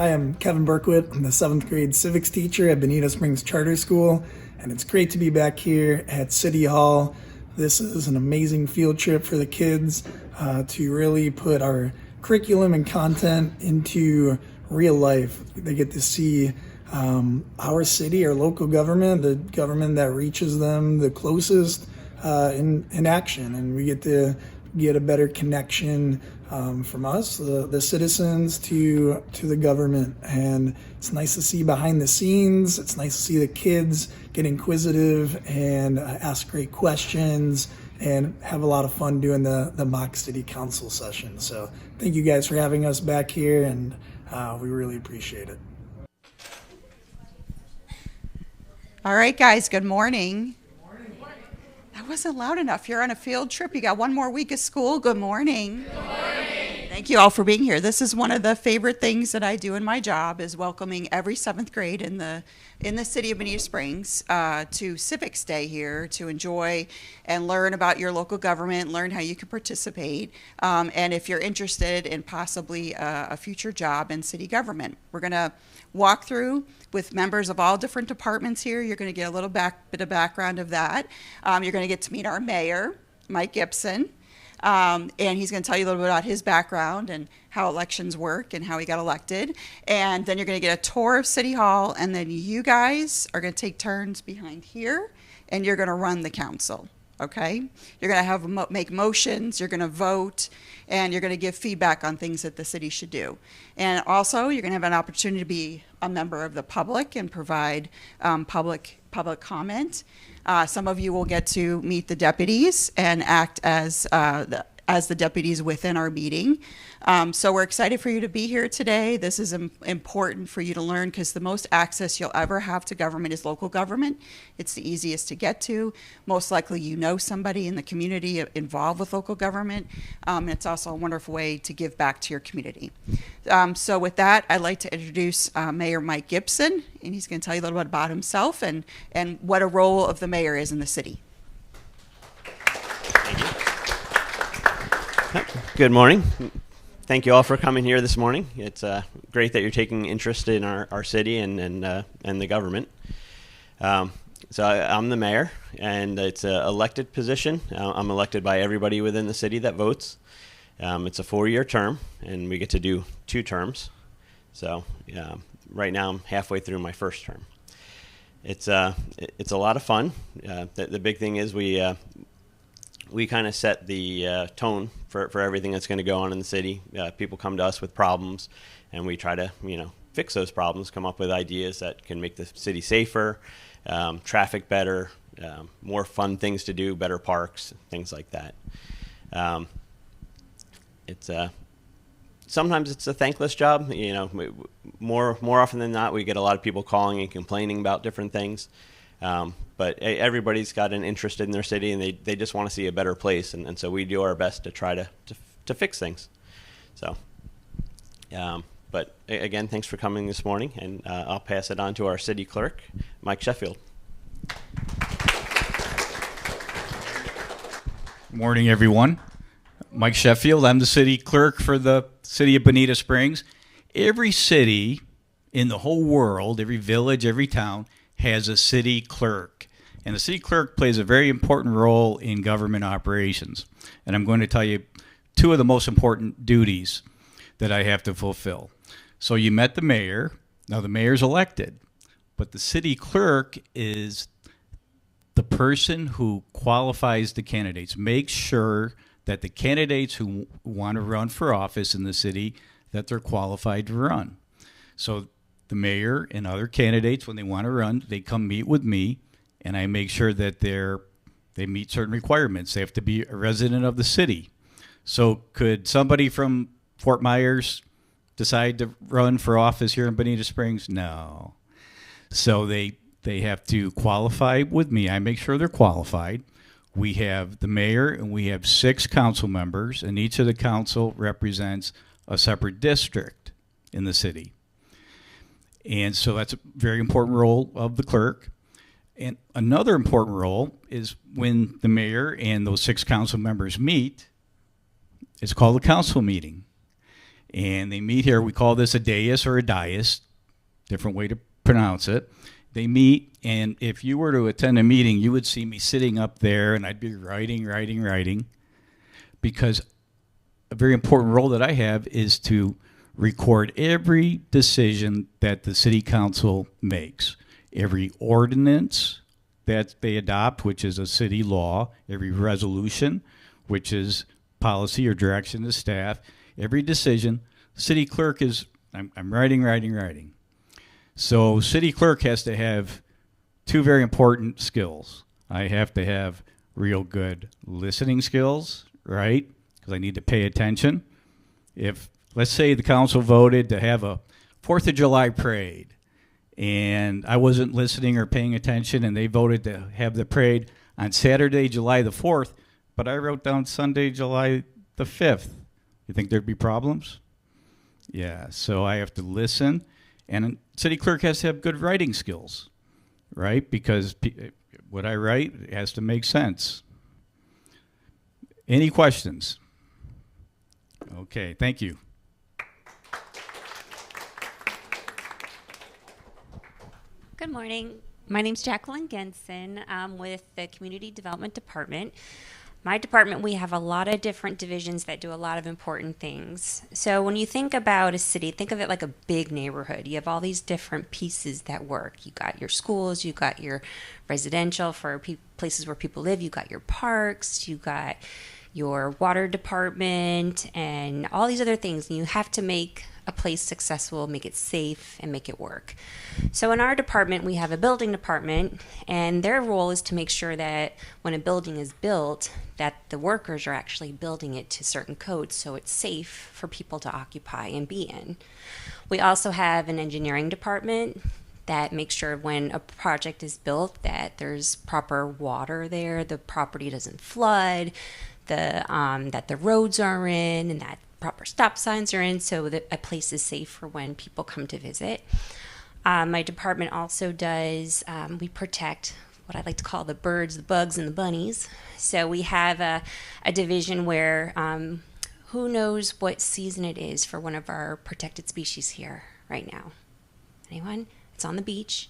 Hi, I'm Kevin Berkwitt. I'm the 7th grade civics teacher at Bonita Springs Charter School, and it's great to be back here at City Hall. This is an amazing field trip for the kids to really put our curriculum and content into real life. They get to see our city, our local government, the government that reaches them the closest in action, and we get to get a better connection from us, the citizens, to the government. And it's nice to see behind the scenes. It's nice to see the kids get inquisitive and ask great questions and have a lot of fun doing the mock city council session. So thank you guys for having us back here, and we really appreciate it. All right, guys, good morning. That wasn't loud enough. You're on a field trip. You got one more week of school. Good morning. Good morning. Thank you all for being here. This is one of the favorite things that I do in my job, is welcoming every 7th grade in the city of Bonita Springs to Civics Day here, to enjoy and learn about your local government, learn how you can participate, and if you're interested in possibly a future job in city government. We're going to walk through with members of all different departments here. You're going to get a little bit of background of that. You're going to get to meet our mayor, Mike Gibson, and he's going to tell you a little bit about his background and how elections work and how he got elected. And then you're going to get a tour of City Hall, and then you guys are going to take turns behind here, and you're going to run the council. Okay? You're going to have make motions, you're going to vote, and you're going to give feedback on things that the city should do. And also, you're going to have an opportunity to be a member of the public and provide public comment. Some of you will get to meet the deputies and act as the deputies within our meeting. So we're excited for you to be here today. This is important for you to learn, because the most access you'll ever have to government is local government. It's the easiest to get to. Most likely you know somebody in the community involved with local government. It's also a wonderful way to give back to your community. So with that, I'd like to introduce Mayor Mike Gibson, and he's going to tell you a little bit about himself and what a role of the mayor is in the city. Thank you. Good morning. Thank you all for coming here this morning. It's great that you're taking interest in our city and the government. So I'm the mayor, and it's an elected position. I'm elected by everybody within the city that votes. It's a 4-year term, and we get to do 2 terms. So right now I'm halfway through my first term. It's a lot of fun. The big thing is we kind of set the tone for everything that's going to go on in the city. People come to us with problems, and we try to fix those problems, come up with ideas that can make the city safer, traffic better, more fun things to do, better parks, things like that. Sometimes it's a thankless job. More often than not, we get a lot of people calling and complaining about different things. But everybody's got an interest in their city, and they just want to see a better place, and so we do our best to try to fix things. So, but again, thanks for coming this morning, and I'll pass it on to our city clerk, Mike Sheffield. Good morning, everyone. Mike Sheffield. I'm the city clerk for the city of Bonita Springs. Every city in the whole world, every village, every town, has a city clerk. And the city clerk plays a very important role in government operations. And I'm going to tell you 2 of the most important duties that I have to fulfill. So you met the mayor. Now the mayor's elected, but the city clerk is the person who qualifies the candidates, makes sure that the candidates who want to run for office in the city, that they're qualified to run. So the mayor and other candidates, when they want to run, they come meet with me, and I make sure that they meet certain requirements. They have to be a resident of the city. So could somebody from Fort Myers decide to run for office here in Bonita Springs? No. So they have to qualify with me. I make sure they're qualified. We have the mayor, and we have 6 council members, and each of the council represents a separate district in the city. And so that's a very important role of the clerk. And another important role is when the mayor and those 6 council members meet, it's called a council meeting. And they meet here. We call this a dais or a dais, different way to pronounce it. They meet, and if you were to attend a meeting, you would see me sitting up there, and I'd be writing, because a very important role that I have is to record every decision that the city council makes, every ordinance that they adopt, which is a city law, every resolution, which is policy or direction to staff, every decision. City clerk is, I'm writing. So city clerk has to have two very important skills. I have to have real good listening skills, right? Because I need to pay attention. If, let's say, the council voted to have a 4th of July parade, and I wasn't listening or paying attention, and they voted to have the parade on Saturday, July the 4th, but I wrote down Sunday, July the 5th. You think there'd be problems? Yeah, so I have to listen, and city clerk has to have good writing skills, right? Because what I write has to make sense. Any questions? Okay, thank you. Good morning. My name's Jacqueline Genson. I'm with the Community Development Department. My department, we have a lot of different divisions that do a lot of important things. So when you think about a city, think of it like a big neighborhood. You have all these different pieces that work. You got your schools, you got your residential for places where people live, you got your parks, you got your water department, and all these other things. And you have to make a place successful, make it safe, and make it work. So in our department, we have a building department, and their role is to make sure that when a building is built, that the workers are actually building it to certain codes so it's safe for people to occupy and be in. We also have an engineering department that makes sure when a project is built that there's proper water there, the property doesn't flood, that the roads are in, and that proper stop signs are in, so that a place is safe for when people come to visit. My department also does, we protect what I like to call the birds, the bugs, and the bunnies. So we have a division where who knows what season it is for one of our protected species here right now? Anyone? It's on the beach.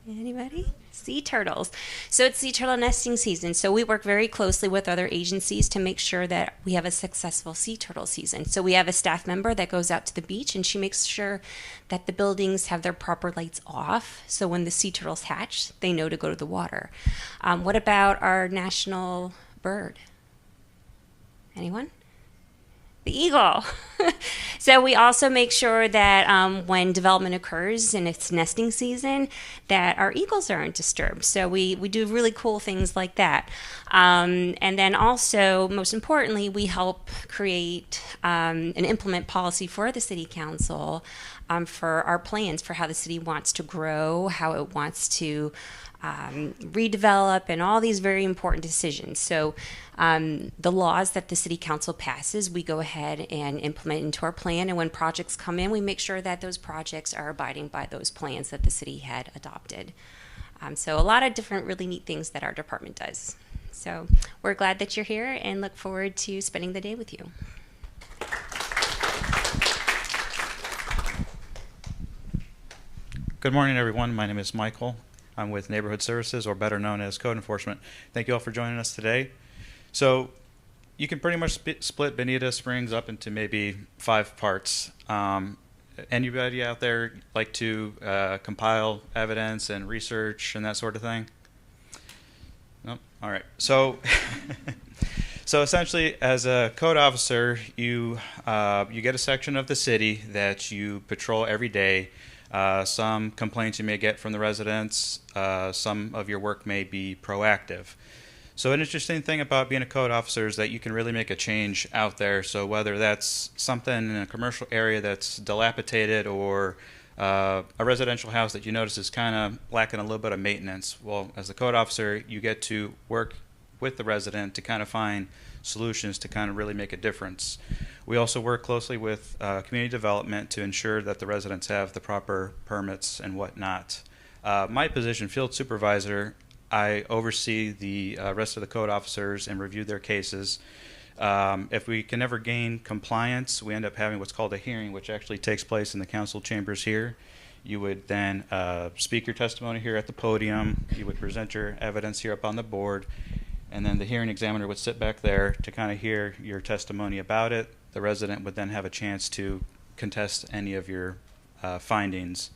Anybody? Sea turtles. So it's sea turtle nesting season. So we work very closely with other agencies to make sure that we have a successful sea turtle season. So we have a staff member that goes out to the beach, and she makes sure that the buildings have their proper lights off. So when the sea turtles hatch, they know to go to the water. What about our national bird? Anyone? The eagle. So we also make sure that when development occurs and it's nesting season, that our eagles aren't disturbed. So we do really cool things like that. And then also, most importantly, we help create and implement policy for the city council for our plans for how the city wants to grow, how it wants to redevelop, and all these very important decisions. So the laws that the city council passes, we go ahead and implement into our plan, and when projects come in, we make sure that those projects are abiding by those plans that the city had adopted. So a lot of different really neat things that our department does. So we're glad that you're here and look forward to spending the day with you. Good morning, everyone. My name is Michael. I'm with Neighborhood Services, or better known as Code Enforcement. Thank you all for joining us today. So you can pretty much split Bonita Springs up into maybe 5 parts. Anybody out there like to compile evidence and research and that sort of thing? No? All right. So so essentially, as a code officer, you get a section of the city that you patrol every day. Some complaints you may get from the residents, some of your work may be proactive. So an interesting thing about being a code officer is that you can really make a change out there. So whether that's something in a commercial area that's dilapidated, or a residential house that you notice is kind of lacking a little bit of maintenance, well, as the code officer, you get to work with the resident to kind of find solutions to kind of really make a difference. We also work closely with community development to ensure that the residents have the proper permits and whatnot. My position, field supervisor, I oversee the rest of the code officers and review their cases. If we can never gain compliance, we end up having what's called a hearing, which actually takes place in the council chambers here. You would then speak your testimony here at the podium. You would present your evidence here up on the board. And then the hearing examiner would sit back there to kind of hear your testimony about it. The resident would then have a chance to contest any of your findings.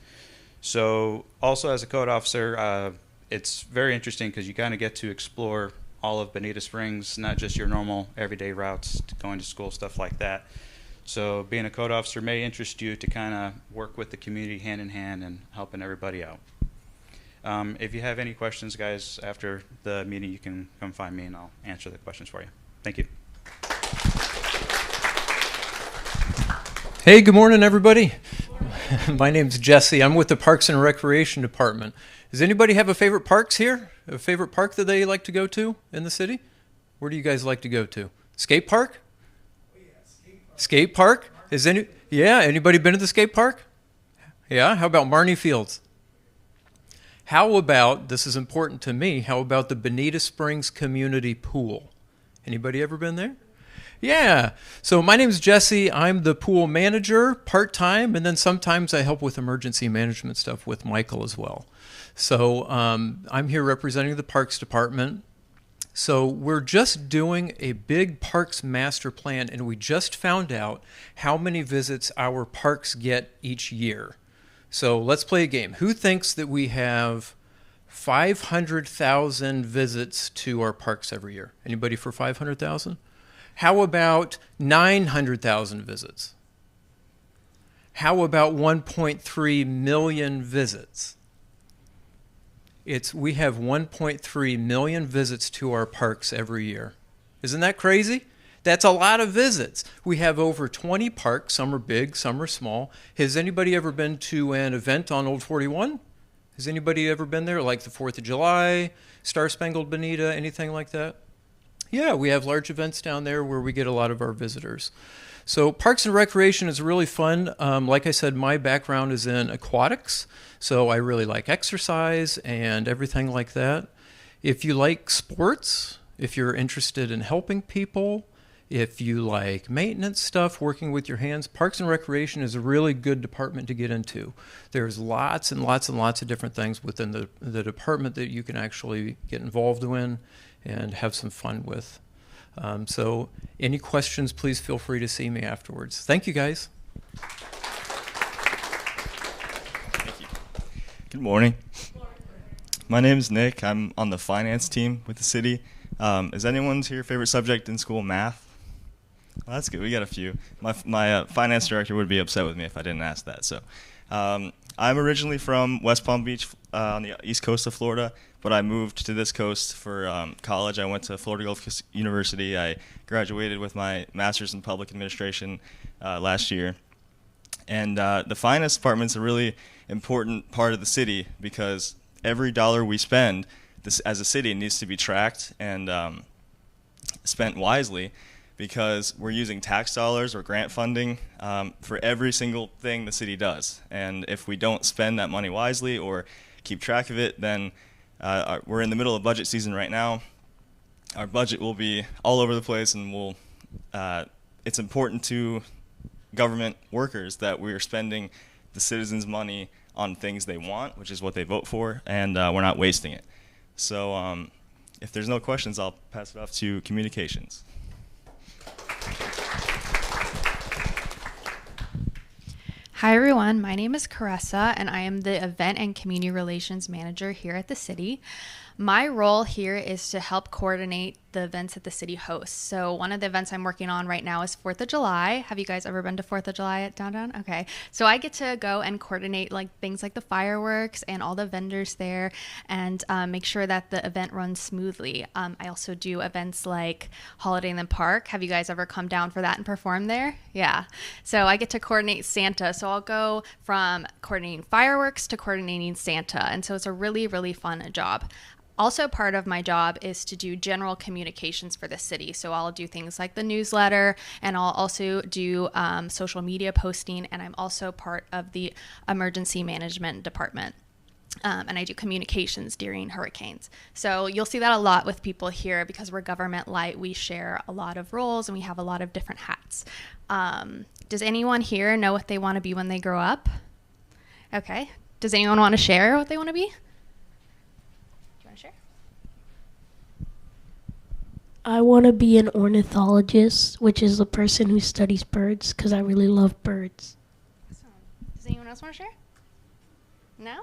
So also as a code officer, it's very interesting because you kind of get to explore all of Bonita Springs, not just your normal everyday routes to going to school, stuff like that. So being a code officer may interest you to kind of work with the community hand in hand and helping everybody out. If you have any questions, guys, after the meeting, you can come find me and I'll answer the questions for you. Thank you. Hey, good morning, everybody. My name's Jesse. I'm with the Parks and Recreation Department. Does anybody have a favorite parks here? A favorite park that they like to go to in the city? Where do you guys like to go to? Skate park? Skate park? Anybody been to the skate park? Yeah, how about Marnie Fields? How about, this is important to me, how about the Bonita Springs Community Pool? Anybody ever been there? Yeah. So my name's Jesse. I'm the pool manager part-time, and then sometimes I help with emergency management stuff with Michael as well. So I'm here representing the Parks Department. So we're just doing a big parks master plan, and we just found out how many visits our parks get each year. So let's play a game. Who thinks that we have 500,000 visits to our parks every year? Anybody for 500,000? How about 900,000 visits? How about 1.3 million visits? We have 1.3 million visits to our parks every year. Isn't that crazy? That's a lot of visits. We have over 20 parks. Some are big, some are small. Has anybody ever been to an event on Old 41? Has anybody ever been there, like the 4th of July, Star Spangled Bonita, anything like that? Yeah, we have large events down there where we get a lot of our visitors. So Parks and Recreation is really fun. Like I said, my background is in aquatics, so I really like exercise and everything like that. If you like sports, if you're interested in helping people, if you like maintenance stuff, working with your hands, Parks and Recreation is a really good department to get into. There's lots and lots and lots of different things within the department that you can actually get involved in and have some fun with. So any questions, please feel free to see me afterwards. Thank you, guys. Thank you. Good morning. My name is Nick. I'm on the finance team with the city. Is anyone's here favorite subject in school math? Well, that's good. We got a few. My finance director would be upset with me if I didn't ask that. So I'm originally from West Palm Beach on the east coast of Florida, but I moved to this coast for college. I went to Florida Gulf University. I graduated with my master's in public administration last year. And the finance department's a really important part of the city because every dollar we spend as a city needs to be tracked and spent wisely, because we're using tax dollars or grant funding for every single thing the city does. And if we don't spend that money wisely or keep track of it, then we're in the middle of budget season right now. Our budget will be all over the place, and it's important to government workers that we're spending the citizens' money on things they want, which is what they vote for, and we're not wasting it. So if there's no questions, I'll pass it off to communications. Hi everyone, my name is Caressa and I am the Event and Community Relations Manager here at the city. My role here is to help coordinate the events that the city hosts. So one of the events I'm working on right now is 4th of July. Have you guys ever been to 4th of July at downtown? Okay. So I get to go and coordinate things like the fireworks and all the vendors there and make sure that the event runs smoothly. I also do events like Holiday in the Park. Have you guys ever come down for that and perform there? Yeah. So I get to coordinate Santa. So I'll go from coordinating fireworks to coordinating Santa. And so it's a really, really fun job. Also, part of my job is to do general communications for the city. So I'll do things like the newsletter, and I'll also do social media posting, and I'm also part of the emergency management department. And I do communications during hurricanes. So you'll see that a lot with people here because we're government light. We share a lot of roles and we have a lot of different hats. Does anyone here know what they want to be when they grow up? Okay. Does anyone want to share what they want to be? Do you want to share? I want to be an ornithologist, which is the person who studies birds, because I really love birds. Awesome. Does anyone else want to share? No?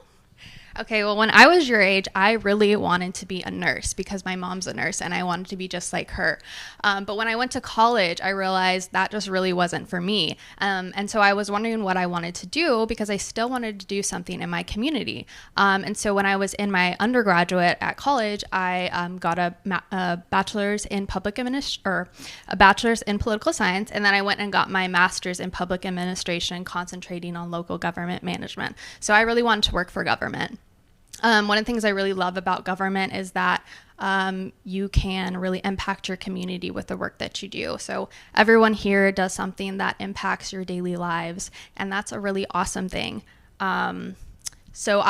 Okay, well, when I was your age, I really wanted to be a nurse because my mom's a nurse and I wanted to be just like her. But when I went to college, I realized that just really wasn't for me. And so I was wondering what I wanted to do because I still wanted to do something in my community. And so when I was in my undergraduate at college, I got a bachelor's in a bachelor's in political science, and then I went and got my master's in public administration, concentrating on local government management. So I really wanted to work for government. One of the things I really love about government is that you can really impact your community with the work that you do. So everyone here does something that impacts your daily lives, and that's a really awesome thing. So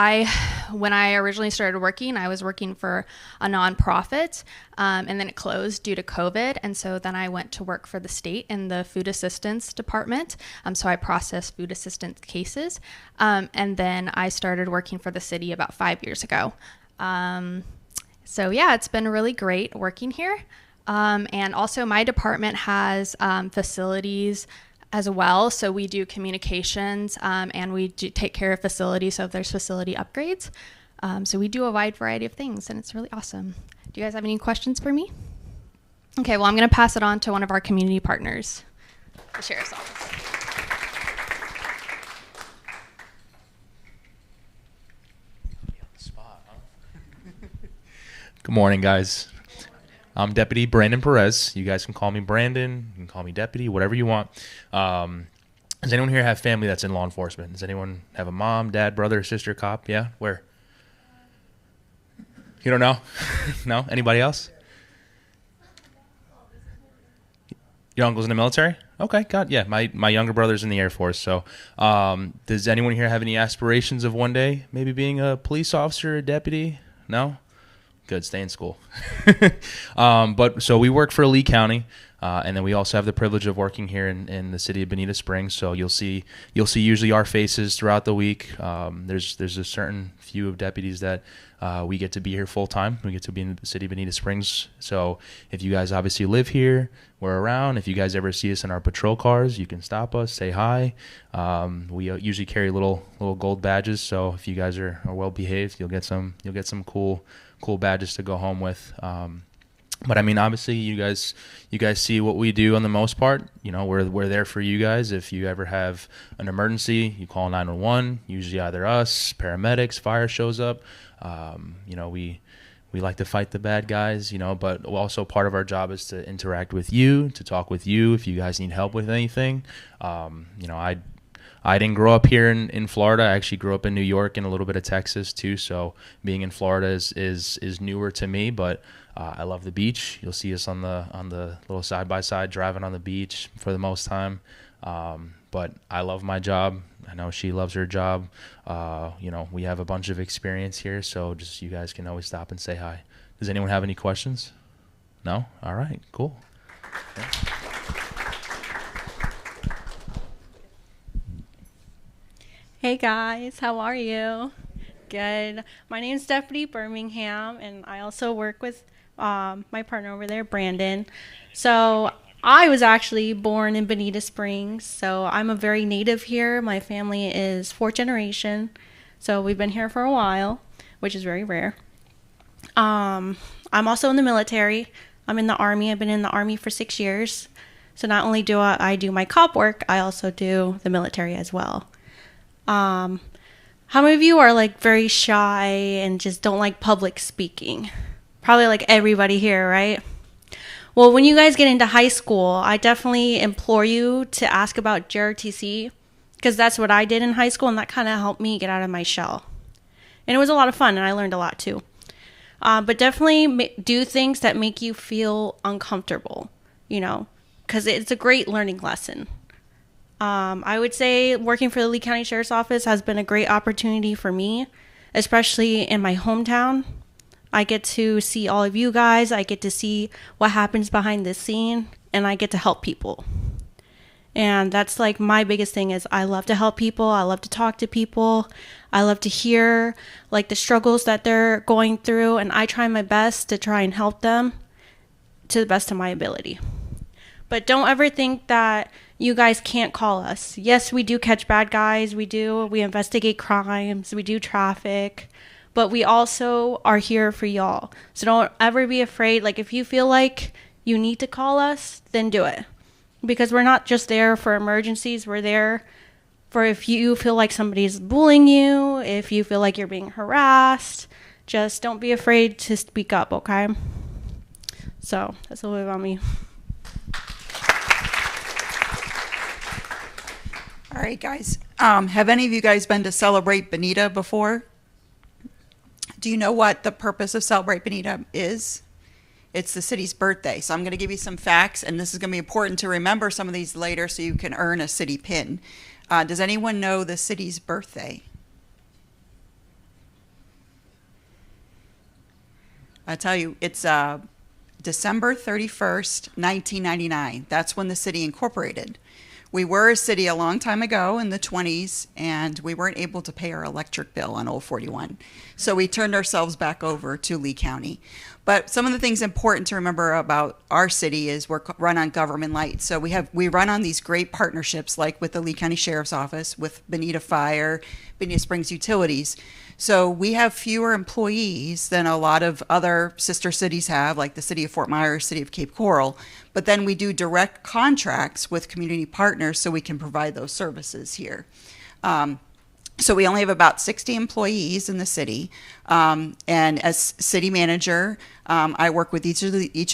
when I originally started working, I was working for a nonprofit, and then it closed due to COVID. And so then I went to work for the state in the food assistance department. So I processed food assistance cases. And then I started working for the city about 5 years ago. So yeah, it's been really great working here. And also my department has facilities as well. So we do communications and we do take care of facilities. So if there's facility upgrades. So we do a wide variety of things and it's really awesome. Do you guys have any questions for me? Okay, well, I'm going to pass it on to one of our community partners, the Sheriff's Office. Good morning, guys. I'm Deputy Brandon Perez. You guys can call me Brandon. You can call me Deputy, whatever you want. Does anyone here have family that's in law enforcement? Does anyone have a mom, dad, brother, sister, cop? Yeah? Where? You don't know? No? Anybody else? Your uncle's in the military? Okay, God, yeah. My younger brother's in the Air Force. So does anyone here have any aspirations of one day maybe being a police officer, a deputy? No? Good, stay in school. But so we work for Lee County, and then we also have the privilege of working here in the city of Bonita Springs. So you'll see usually our faces throughout the week. There's a certain few of deputies that we get to be here full time. We get to be in the city of Bonita Springs. So if you guys obviously live here, we're around. If you guys ever see us in our patrol cars, you can stop us, say hi. We usually carry little gold badges. So if you guys are well behaved, you'll get some cool badges to go home with. But I mean, obviously, you guys see what we do on the most part. You know, we're there for you guys. If you ever have an emergency, you call 911. Usually, either us, paramedics, fire shows up. You know, we like to fight the bad guys. You know, but also part of our job is to interact with you, to talk with you. If you guys need help with anything, you know, I didn't grow up here in Florida. I actually grew up in New York and a little bit of Texas too. So being in Florida is newer to me, but I love the beach. You'll see us on the little side-by-side driving on the beach for the most time. But I love my job. I know she loves her job. You know, we have a bunch of experience here, so just you guys can always stop and say hi. Does anyone have any questions? No? All right, cool. Yeah. Hey guys, how are you? Good. My name is Deputy Birmingham, and I also work with my partner over there, Brandon. So I was actually born in Bonita Springs, so I'm a very native here. My family is fourth generation, so we've been here for a while, which is very rare. I'm also in the military. I'm in the Army. I've been in the Army for 6 years. So not only do I do my cop work, I also do the military as well. How many of you are like very shy and just don't like public speaking? Probably like everybody here, right? Well, when you guys get into high school, I definitely implore you to ask about JRTC, because that's what I did in high school, and that kind of helped me get out of my shell. And it was a lot of fun, and I learned a lot too. But definitely do things that make you feel uncomfortable, you know, because it's a great learning lesson. I would say working for the Lee County Sheriff's Office has been a great opportunity for me, especially in my hometown. I get to see all of you guys. I get to see what happens behind the scene, and I get to help people. And that's like my biggest thing is I love to help people. I love to talk to people. I love to hear like the struggles that they're going through, and I try my best to try and help them to the best of my ability. But don't ever think that you guys can't call us. Yes, we do catch bad guys. We investigate crimes. We do traffic. But we also are here for y'all. So don't ever be afraid. Like, if you feel like you need to call us, then do it. Because we're not just there for emergencies. We're there for if you feel like somebody's bullying you, if you feel like you're being harassed. Just don't be afraid to speak up, okay? So that's a little bit about me. All right, guys. Have any of you guys been to Celebrate Bonita before? Do you know what the purpose of Celebrate Bonita is? It's the city's birthday. So I'm going to give you some facts, and this is going to be important to remember some of these later so you can earn a city pin. Does anyone know the city's birthday? I tell you, it's December 31st, 1999. That's when the city incorporated. We were a city a long time ago in the 20s, and we weren't able to pay our electric bill on Old 41. So we turned ourselves back over to Lee County. But some of the things important to remember about our city is we're run on government lights. So we run on these great partnerships like with the Lee County Sheriff's Office, with Bonita Fire, Bonita Springs Utilities. So we have fewer employees than a lot of other sister cities have, like the city of Fort Myers, city of Cape Coral. But then we do direct contracts with community partners so we can provide those services here. So we only have about 60 employees in the city. And as city manager, I work with each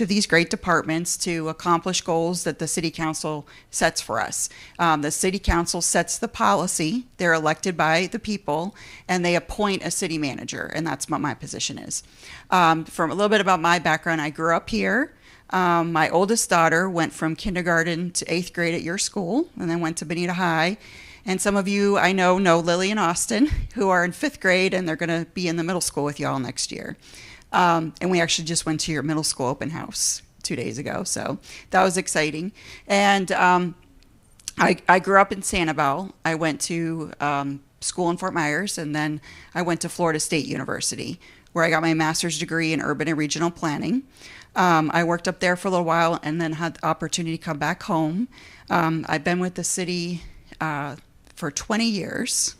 of these great departments to accomplish goals that the city council sets for us. The city council sets the policy. They're elected by the people, and they appoint a city manager, and that's what my position is. From a little bit about my background, I grew up here. My oldest daughter went from kindergarten to 8th grade at your school, and then went to Bonita High. And some of you I know Lily and Austin, who are in 5th grade, and they're going to be in the middle school with y'all next year. And we actually just went to your middle school open house 2 days ago, so that was exciting. And I grew up in Sanibel. I went to school in Fort Myers, and then I went to Florida State University, where I got my master's degree in urban and regional planning. I worked up there for a little while and then had the opportunity to come back home. I've been with the city for 20 years.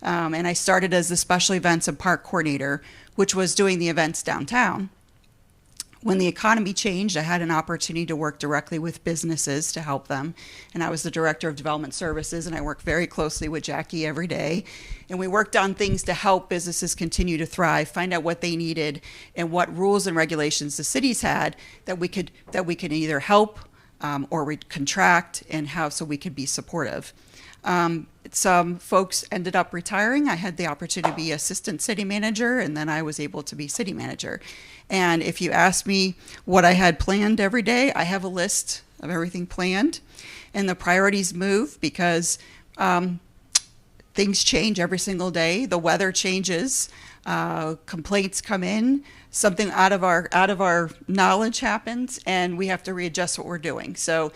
And I started as the special events and park coordinator, which was doing the events downtown. When the economy changed, I had an opportunity to work directly with businesses to help them. And I was the director of development services, and I worked very closely with Jackie every day. And we worked on things to help businesses continue to thrive, find out what they needed and what rules and regulations the cities had that we could either help or we contract, and how so we could be supportive. Some folks ended up retiring. I had the opportunity to be assistant city manager, and then I was able to be city manager. And if you ask me what I had planned every day, I have a list of everything planned. And the priorities move because things change every single day. The weather changes. Complaints come in. Something out of our knowledge happens, and we have to readjust what we're doing. So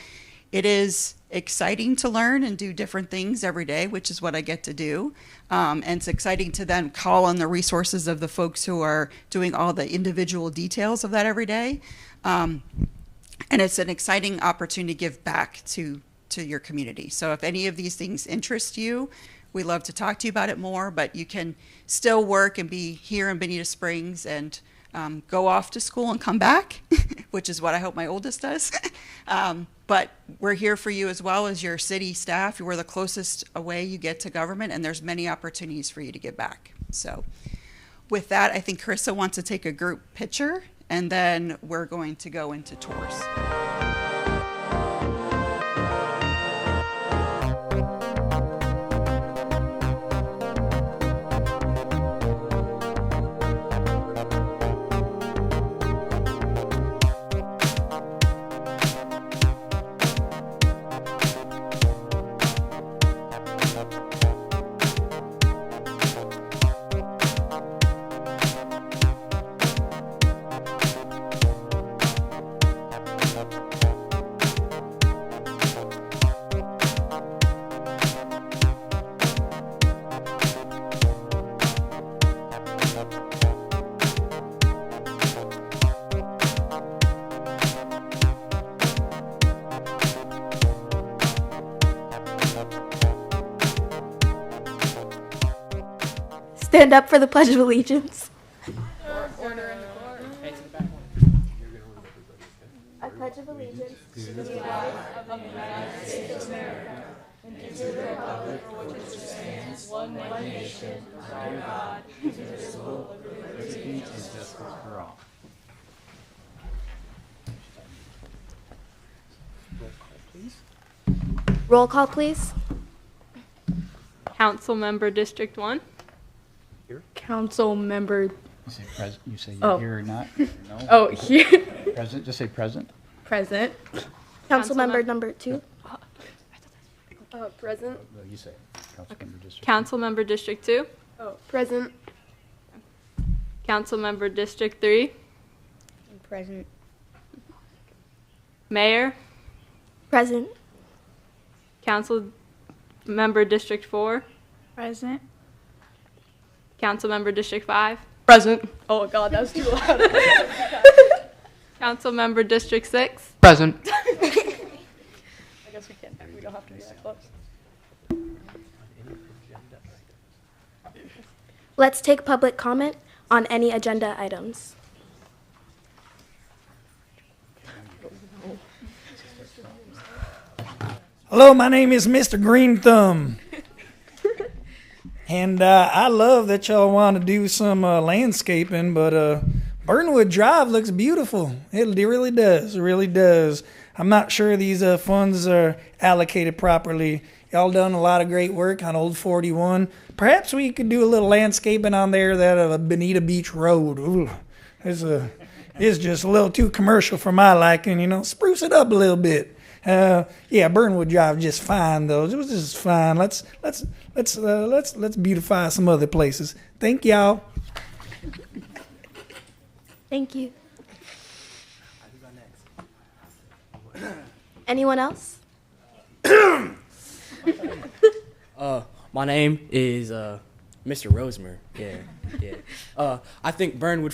it is exciting to learn and do different things every day, which is what I get to do. And it's exciting to then call on the resources of the folks who are doing all the individual details of that every day. And it's an exciting opportunity to give back to your community. So if any of these things interest you, we love to talk to you about it more, but you can still work and be here in Bonita Springs and go off to school and come back, which is what I hope my oldest does. But we're here for you as well as your city staff. We're the closest away you get to government, and there's many opportunities for you to give back. So with that, I think Carissa wants to take a group picture, and then we're going to go into tours. stand up for the Pledge of Allegiance. I pledge of allegiance to the flag of the United States of America and to the republic for which it stands, one nation, under God, indivisible, with liberty and justice for all. Roll call, please. Council Member District 1. Council Member. You say Oh. here or not? No? Oh, here. Present, just say present. Present. Council Member number 2. Present. Well, you say Councilmember District. Council Member District 2. Present. Council Member District 3. Present. Mayor. Present. Council Member District 4. Present. Council Member District 5. Present. Oh God, that was too loud. Council Member District 6. Present. I guess we can't. We don't have to be that close. Let's take public comment on any agenda items. Hello, my name is Mr. Green Thumb. And I love that y'all want to do some landscaping, but Burnwood Drive looks beautiful. It really does. It really does. I'm not sure these funds are allocated properly. Y'all done a lot of great work on Old 41. Perhaps we could do a little landscaping on there, that Bonita Beach Road. Ooh, it's just a little too commercial for my liking, you know. Spruce it up a little bit. Yeah, Burnwood Drive just fine though. It was just fine. Let's beautify some other places. Thank y'all. Thank you. Anyone else? My name is Mr. Rosemer. Yeah. I think Burnwood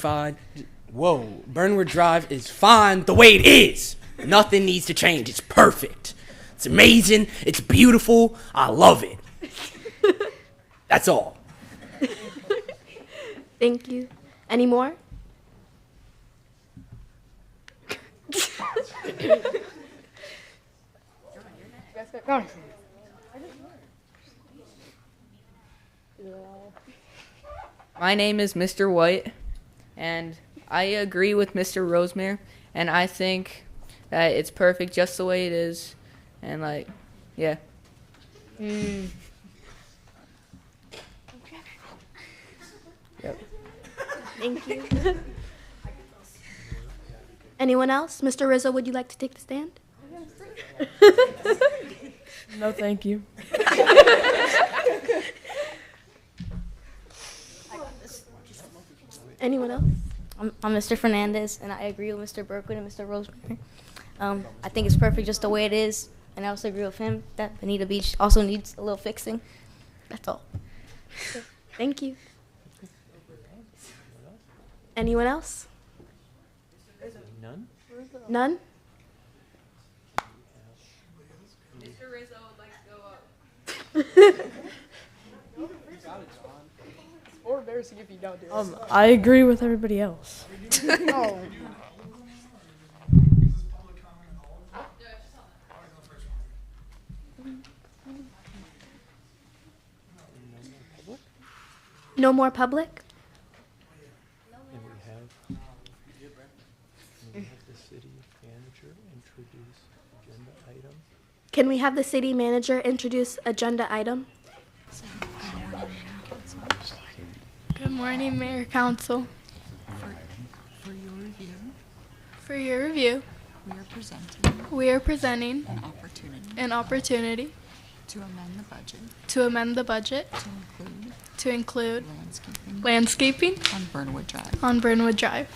Drive is fine the way it is. Nothing needs to change. It's perfect. It's amazing. It's beautiful. I love it. That's all. Thank you. Any more? My name is Mr. White, and I agree with Mr. Rosemere, and I think that it's perfect just the way it is, and yeah. Yep. Thank you. Anyone else? Mr. Rizzo, would you like to take the stand? No, thank you. Anyone else? I'm Mr. Fernandez, and I agree with Mr. Berkwood and Mr. Rosemary. I think it's perfect just the way it is, and I also agree with him that Bonita Beach also needs a little fixing. That's all. Thank you. Anyone else? None? None? Mr. Rizzo would like to go up. Or embarrassing if you don't do it. I agree with everybody else. Oh. No more public? And we have the city manager introduce agenda item. Can we have the city manager introduce agenda item? Good morning, Mayor Council. For your review, For your review, we are presenting an opportunity to amend the budget to amend the budget to include landscaping on Burnwood Drive. on Burnwood Drive.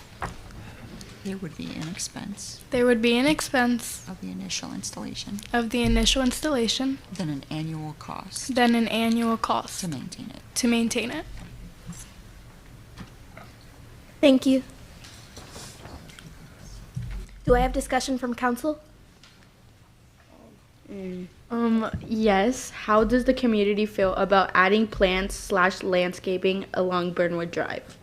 There would be an expense There would be an expense of the initial installation, of the initial installation, then an annual cost then an annual cost to maintain it. to maintain it. Thank you. Do I have discussion from council? Yes. How does the community feel about adding plants / landscaping along Burnwood Drive?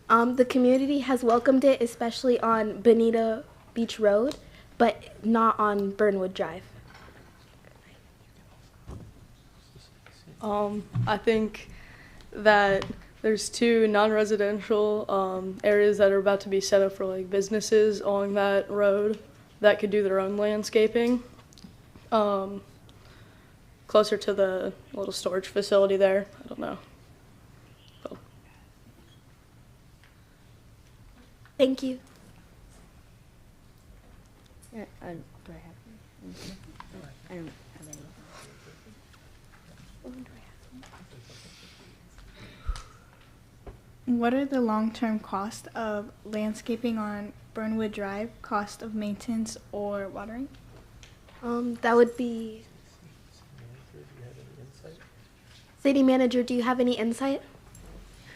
The community has welcomed it, especially on Bonita Beach Road, but not on Burnwood Drive. I think that there's two non-residential areas that are about to be set up for like businesses along that road that could do their own landscaping. Closer to the little storage facility there. I don't know. Thank you. Do I have anything? I don't have any. What are the long-term costs of landscaping on Burnwood Drive, cost of maintenance or watering? That would be. City manager, do you have any insight?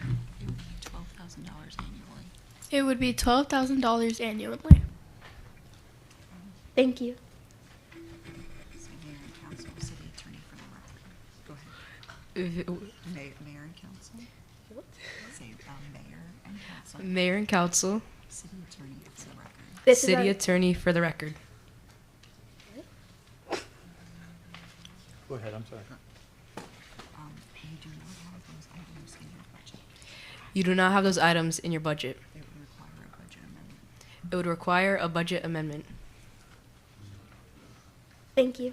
$12,000 annually. It would be $12,000 annually. Thank you. Mayor and council, city attorney for the record. Go ahead. Mayor and council. Say mayor and council. Mayor and council. City attorney for the record. This is City our- attorney for the record. Go ahead, I'm sorry. You do not have those items in your budget. You do not have those items in your budget. It would require a budget amendment. It would require a budget amendment. Thank you.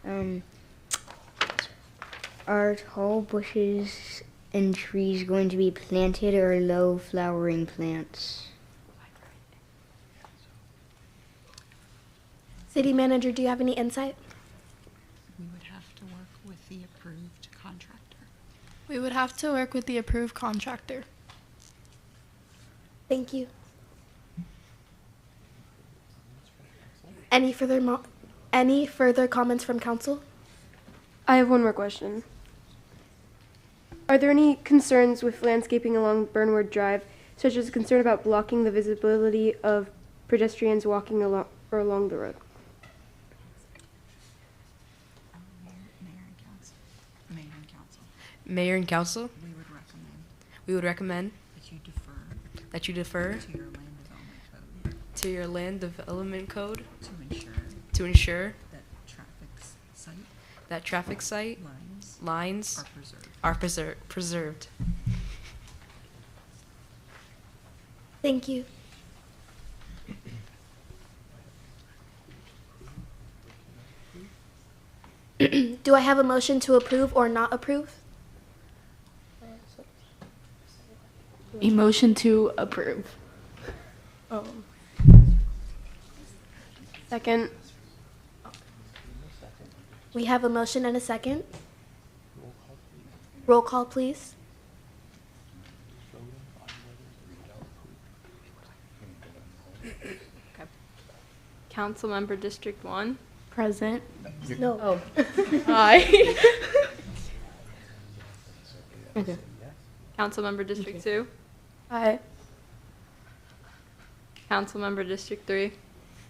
Okay. Are tall bushes and trees going to be planted or low flowering plants? City manager, do you have any insight? We would have to work with the approved contractor. We would have to work with the approved contractor. Thank you. Any further comments from council? I have one more question. Are there any concerns with landscaping along Burnwood Drive, such as concern about blocking the visibility of pedestrians walking along the road? Mayor and council. We would recommend We would recommend that you defer to your land development code to ensure that traffic sight lines are preserved. Thank you. Do I have a motion to approve or not approve? A motion to approve. Second. We have a motion and a second. Roll call, please. Councilmember District 1. Present. No. Oh. Aye. Okay. Councilmember District 2. Aye. Councilmember District 3.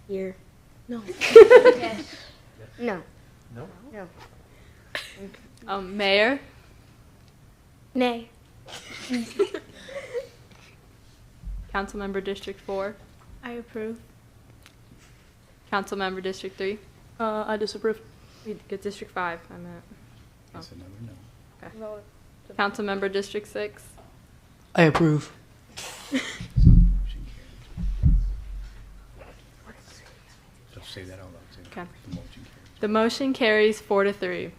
Here. No. Yes. No. No? No. Mayor. Nay. Councilmember District 4. I approve. Councilmember District 3. I disapprove. We get District 5. I'm at. That's another no. Okay. Councilmember District 6. I approve. So say that out loud. Say that. Okay. The motion carries. The motion carries 4-3.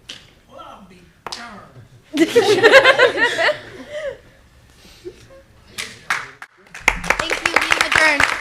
Thank you. Meeting adjourned.